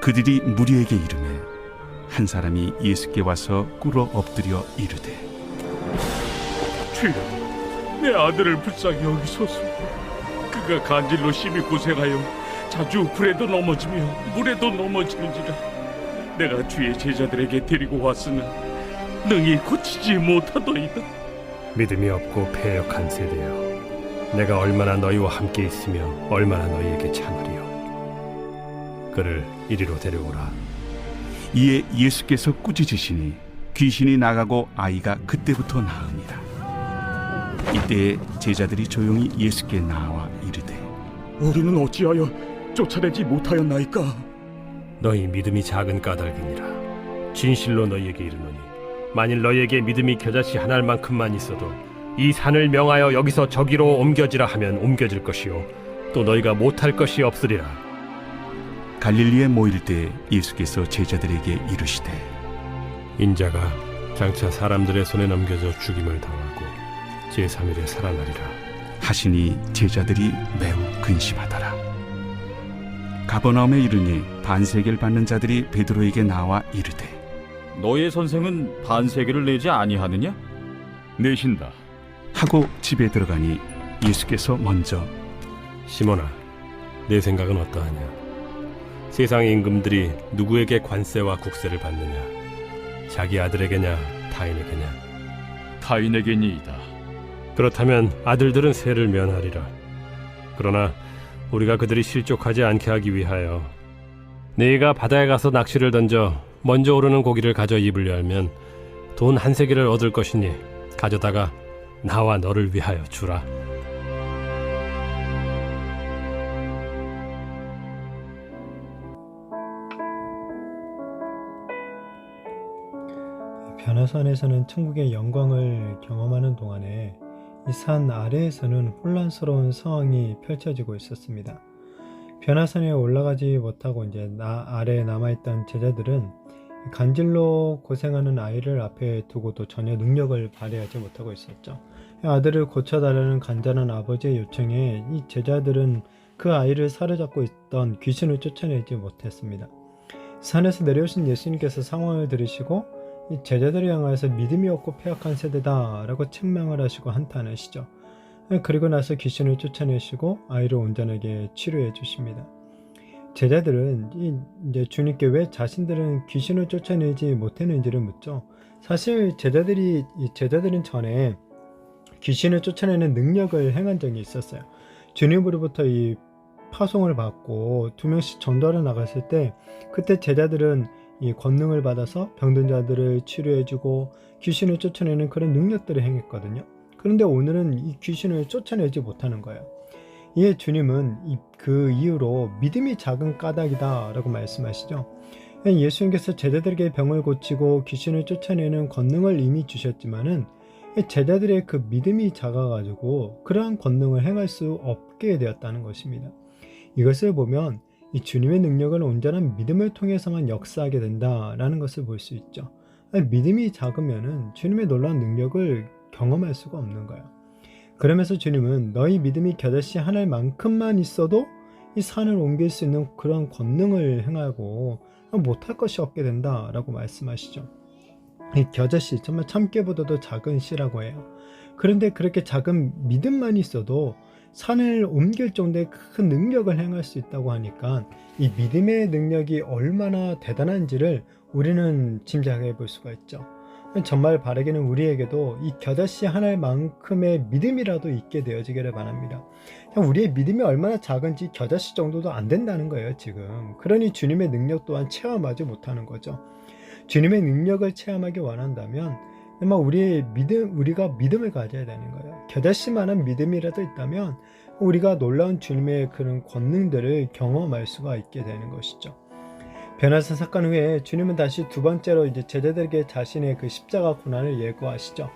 그들이 무리에게 이르매 한 사람이 예수께 와서 꿇어 엎드려 이르되 주여, 내 아들을 불쌍히 여기소서. 그가 간질로 심히 고생하여 자주 불에도 넘어지며 물에도 넘어지는지라. 내가 주의 제자들에게 데리고 왔으나 능히 고치지 못하더이다. 믿음이 없고 패역한 세대여, 내가 얼마나 너희와 함께 있으며 얼마나 너희에게 참으리요. 그를 이리로 데려오라. 이에 예수께서 꾸짖으시니 귀신이 나가고 아이가 그때부터 나으니라. 이때에 제자들이 조용히 예수께 나와 이르되 우리는 어찌하여 쫓아내지 못하였나이까? 너희 믿음이 작은 까닭이니라. 진실로 너희에게 이르노니 만일 너희에게 믿음이 겨자씨 한 알만큼만 있어도 이 산을 명하여 여기서 저기로 옮겨지라 하면 옮겨질 것이요 또 너희가 못할 것이 없으리라. 갈릴리에 모일 때 예수께서 제자들에게 이르시되 인자가 장차 사람들의 손에 넘겨져 죽임을 당하고 제3일에 살아나리라 하시니 제자들이 매우 근심하더라. 가버나움에 이르니 반세계를 받는 자들이 베드로에게 나와 이르되 너의 선생은 반세계를 내지 아니하느냐? 내신다. 하고 집에 들어가니 예수께서 먼저 시몬아, 내 생각은 어떠하냐? 세상의 임금들이 누구에게 관세와 국세를 받느냐? 자기 아들에게냐 타인에게냐? 타인에게니이다. 그렇다면 아들들은 세를 면하리라. 그러나 우리가 그들이 실족하지 않게 하기 위하여 네가 바다에 가서 낚시를 던져 먼저 오르는 고기를 가져 입을 열면 돈 한 세겔을 얻을 것이니 가져다가 나와 너를 위하여 주라. 변화산에서는 천국의 영광을 경험하는 동안에 이 산 아래에서는 혼란스러운 상황이 펼쳐지고 있었습니다. 변화산에 올라가지 못하고 이제 아래에 남아있던 제자들은 간질로 고생하는 아이를 앞에 두고도 전혀 능력을 발휘하지 못하고 있었죠. 아들을 고쳐달라는 간절한 아버지의 요청에 이 제자들은 그 아이를 사로잡고 있던 귀신을 쫓아내지 못했습니다. 산에서 내려오신 예수님께서 상황을 들으시고 이 제자들을 향하여서 믿음이 없고 패역한 세대다 라고 책망을 하시고 한탄하시죠. 그리고 나서 귀신을 쫓아내시고 아이를 온전하게 치료해 주십니다. 제자들은 이제 주님께 왜 자신들은 귀신을 쫓아내지 못했는지를 묻죠. 사실 제자들은 전에 귀신을 쫓아내는 능력을 행한 적이 있었어요. 주님으로부터 이 파송을 받고 2명씩 전도하러 나갔을 때 그때 제자들은 이 권능을 받아서 병든 자들을 치료해주고 귀신을 쫓아내는 그런 능력들을 행했거든요. 그런데 오늘은 이 귀신을 쫓아내지 못하는 거예요. 이에 주님은 그 이유로 믿음이 작은 까닭이다 라고 말씀하시죠. 예수님께서 제자들에게 병을 고치고 귀신을 쫓아내는 권능을 이미 주셨지만은 제자들의 그 믿음이 작아가지고 그러한 권능을 행할 수 없게 되었다는 것입니다. 이것을 보면 이 주님의 능력을 온전한 믿음을 통해서만 역사하게 된다라는 것을 볼 수 있죠. 믿음이 작으면은 주님의 놀라운 능력을 경험할 수가 없는 거예요. 그러면서 주님은 너희 믿음이 겨자씨 한 알만큼만 있어도 이 산을 옮길 수 있는 그런 권능을 행하고 못할 것이 없게 된다라고 말씀하시죠. 이 겨자씨 정말 참깨보다도 작은 씨라고 해요. 그런데 그렇게 작은 믿음만 있어도 산을 옮길 정도의 큰 능력을 행할 수 있다고 하니까 이 믿음의 능력이 얼마나 대단한지를 우리는 짐작해 볼 수가 있죠. 정말 바라기는 우리에게도 이 겨자씨 한 알만큼의 믿음이라도 있게 되어지기를 바랍니다. 우리의 믿음이 얼마나 작은지 겨자씨 정도도 안 된다는 거예요, 지금. 그러니 주님의 능력 또한 체험하지 못하는 거죠. 주님의 능력을 체험하기 원한다면 우리가 믿음을 가져야 되는 거예요. 겨자씨만한 믿음이라도 있다면 우리가 놀라운 주님의 그런 권능들을 경험할 수가 있게 되는 것이죠. 변화산 사건 후에 주님은 다시 두 번째로 이제 제자들에게 자신의 그 십자가 고난을 예고하시죠.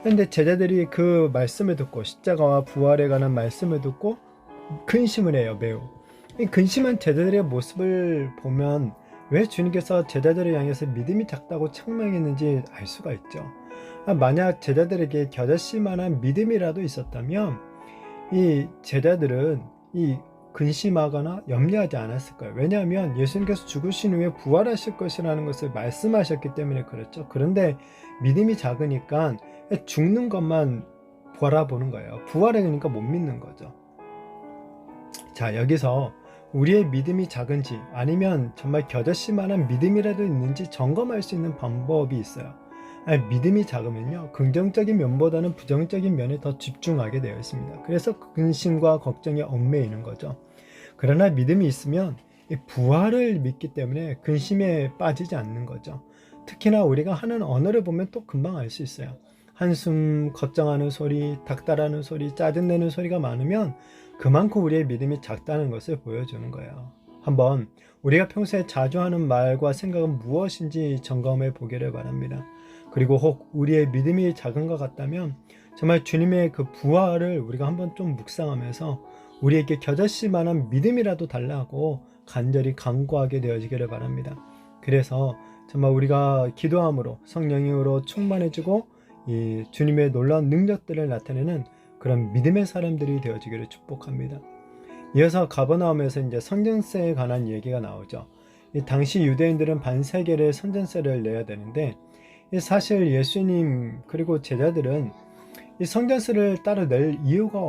그런데 제자들이 그 말씀을 듣고 십자가와 부활에 관한 말씀을 듣고 근심을 해요, 매우. 이 근심한 제자들의 모습을 보면 왜 주님께서 제자들을 향해서 믿음이 작다고 책망했는지 알 수가 있죠. 만약 제자들에게 겨자씨만한 믿음이라도 있었다면 이 제자들은 이 근심하거나 염려하지 않았을 거예요. 왜냐하면 예수님께서 죽으신 후에 부활하실 것이라는 것을 말씀하셨기 때문에 그렇죠. 그런데 믿음이 작으니까 죽는 것만 바라보는 거예요. 부활해 그러니까 못 믿는 거죠. 자, 여기서 우리의 믿음이 작은지 아니면 정말 겨자씨만한 믿음이라도 있는지 점검할 수 있는 방법이 있어요. 아니, 믿음이 작으면요, 긍정적인 면보다는 부정적인 면에 더 집중하게 되어 있습니다. 그래서 근심과 걱정이 얽매이는 거죠. 그러나 믿음이 있으면 이 부활을 믿기 때문에 근심에 빠지지 않는 거죠. 특히나 우리가 하는 언어를 보면 또 금방 알 수 있어요. 한숨, 걱정하는 소리, 닥달하는 소리, 짜증내는 소리가 많으면 그만큼 우리의 믿음이 작다는 것을 보여주는 거예요. 한번 우리가 평소에 자주 하는 말과 생각은 무엇인지 점검해 보기를 바랍니다. 그리고 혹 우리의 믿음이 작은 것 같다면 정말 주님의 그 부활을 우리가 한번 좀 묵상하면서 우리에게 겨자씨만한 믿음이라도 달라고 간절히 간구하게 되어지기를 바랍니다. 그래서 정말 우리가 기도함으로 성령으로 충만해지고 이 주님의 놀라운 능력들을 나타내는 그런 믿음의 사람들이 되어지기를 축복합니다. 이어서 가버나움에서 이제 성전세에 관한 얘기가 나오죠. 이 당시 유대인들은 반세겔의 성전세를 내야 되는데 사실 예수님 그리고 제자들은 이 성전세를 따로 낼 이유가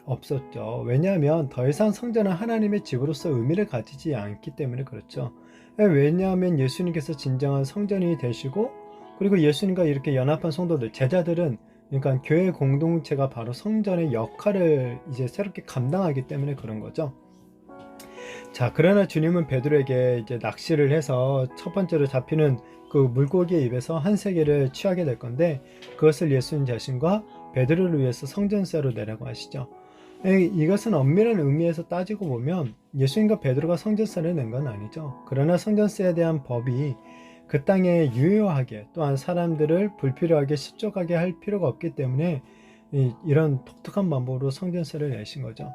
없었죠. 왜냐하면 더 이상 성전은 하나님의 집으로서 의미를 가지지 않기 때문에 그렇죠. 왜냐하면 예수님께서 진정한 성전이 되시고 그리고 예수님과 이렇게 연합한 성도들, 제자들은 그러니까 교회 공동체가 바로 성전의 역할을 이제 새롭게 감당하기 때문에 그런 거죠. 자, 그러나 주님은 베드로에게 이제 낚시를 해서 첫 번째로 잡히는 그 물고기의 입에서 한 세겔을 취하게 될 건데 그것을 예수님 자신과 베드로를 위해서 성전세로 내라고 하시죠. 이것은 엄밀한 의미에서 따지고 보면 예수님과 베드로가 성전세를 낸 건 아니죠. 그러나 성전세에 대한 법이 그 땅에 유효하게 또한 사람들을 불필요하게 실족하게 할 필요가 없기 때문에 이런 독특한 방법으로 성전세를 내신 거죠.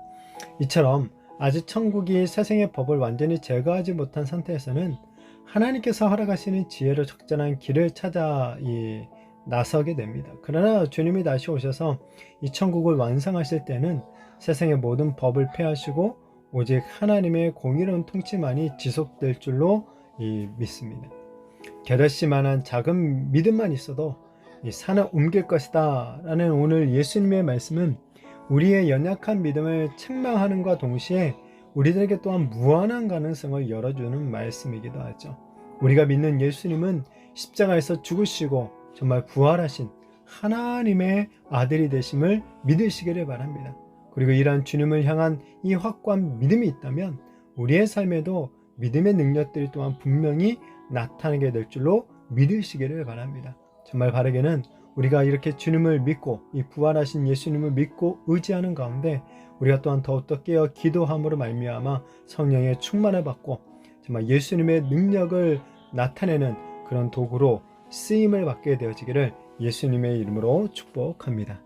이처럼 아직 천국이 세상의 법을 완전히 제거하지 못한 상태에서는 하나님께서 허락하시는 지혜로 적절한 길을 찾아 나서게 됩니다. 그러나 주님이 다시 오셔서 이 천국을 완성하실 때는 세상의 모든 법을 폐하시고 오직 하나님의 공의로운 통치만이 지속될 줄로 믿습니다. 겨자씨만한 작은 믿음만 있어도 이 산을 옮길 것이다 라는 오늘 예수님의 말씀은 우리의 연약한 믿음을 책망하는과 동시에 우리들에게 또한 무한한 가능성을 열어주는 말씀이기도 하죠. 우리가 믿는 예수님은 십자가에서 죽으시고 정말 부활하신 하나님의 아들이 되심을 믿으시기를 바랍니다. 그리고 이러한 주님을 향한 이 확고한 믿음이 있다면 우리의 삶에도 믿음의 능력들이 또한 분명히 나타나게 될 줄로 믿으시기를 바랍니다. 정말 바르게는 우리가 이렇게 주님을 믿고 이 부활하신 예수님을 믿고 의지하는 가운데 우리가 또한 더욱더 깨어 기도함으로 말미암아 성령의 충만을 받고 정말 예수님의 능력을 나타내는 그런 도구로 쓰임을 받게 되어지기를 예수님의 이름으로 축복합니다.